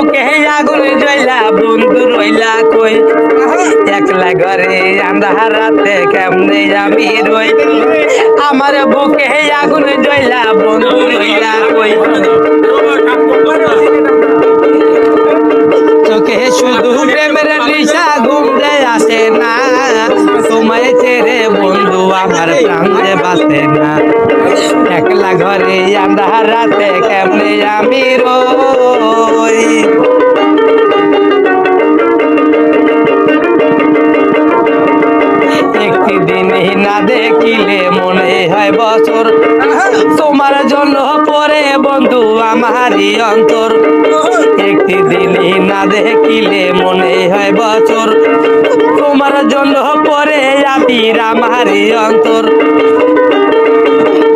বুকে আগুন জ্বলা বন্ধু রইলা কই একলা ঘরে আন্ধার রাতে কেমনে আমি রই আমার বুকে আগুন জ্বলা বন্ধু রইলা কই চোখে শুধু প্রেমের নিশা ঘুম যে আসে না তোমায় ছেড়ে বন্ধু আমার প্রাণ যে বাঁচে না একলা ঘরে আন্ধার রাতে কেমনে আমি রই একটি দিন না দেখিলে মনে হয় বছর তোমার জন্য পরে বন্ধু আমারই অন্তর একটি দিন না দেখিলে মনে হয় বছর তোমার জন্য পরে আবির আমারই অন্তর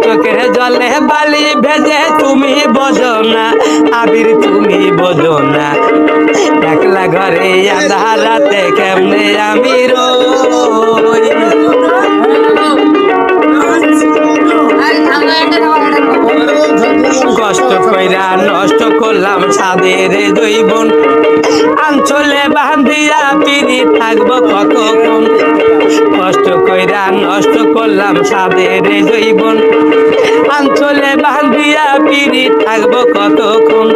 চোখের জলে বালি ভেজে তুমি বোঝো না আবির তুমি বোঝো না একলা ঘরে আন্ধার রাতে কেমনে আমি রই কষ্ট কইরা নষ্ট করলাম সাদের জৈবন আঞ্চলে বান্ধিয়া পিড়ি থাকবো কতক্ষণ কষ্ট কইরা নষ্ট করলাম সাদের জৈবন আঞ্চলে বান্ধিয়া পিড়ি থাকবো কতক্ষণ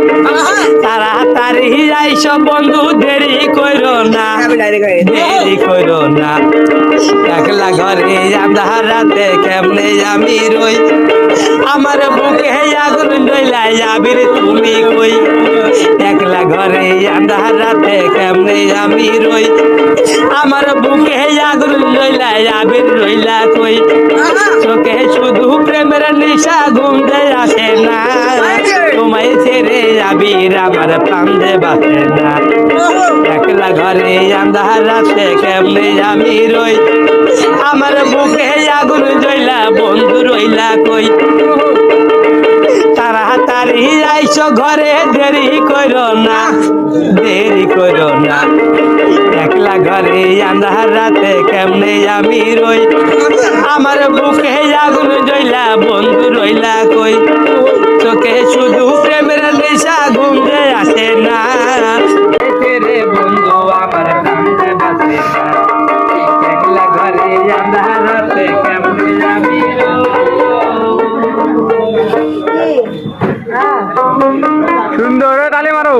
তাড়াতাড়ি আইস বন্ধু দেরি কইরো না দেরি কইরো না একলা ঘরে আন্ধার রাতে কেমনে আমি রই আমার বুকে আগুন জ্বলা আবির তুমি কই একলা ঘরে আন্ধার রাতে কেমনে আমি রই আমার বুকে আগুন জ্বলা আবির রইলা কই চোখে শুধু প্রেমের নিশা ঘুম যে আসে না তোমায় ছেড়ে আবির আমার প্রাণ যে বাঁচে না একলা ঘরে আন্ধার রাতে কেমনে আমি রই আমার বুকে আগুন জ্বলা বন্ধু রইলা কই তাড়াতাড়ি আইস ঘরে দেরি কইরো না দেরি কইরো না একলা ঘরে আন্ধার রাতে কেমনে আমি রই আমার বুকে আগুন জ্বলা বন্ধু রইলা কই চোখে শুধু প্রেমের নেশা ঘুম যে আসে না রে বন্ধু আমার প্রাণ যে বাঁচে না একলা ঘরে আন্ধার রাতে কেমনে আমি সুন্দর তালি মারো।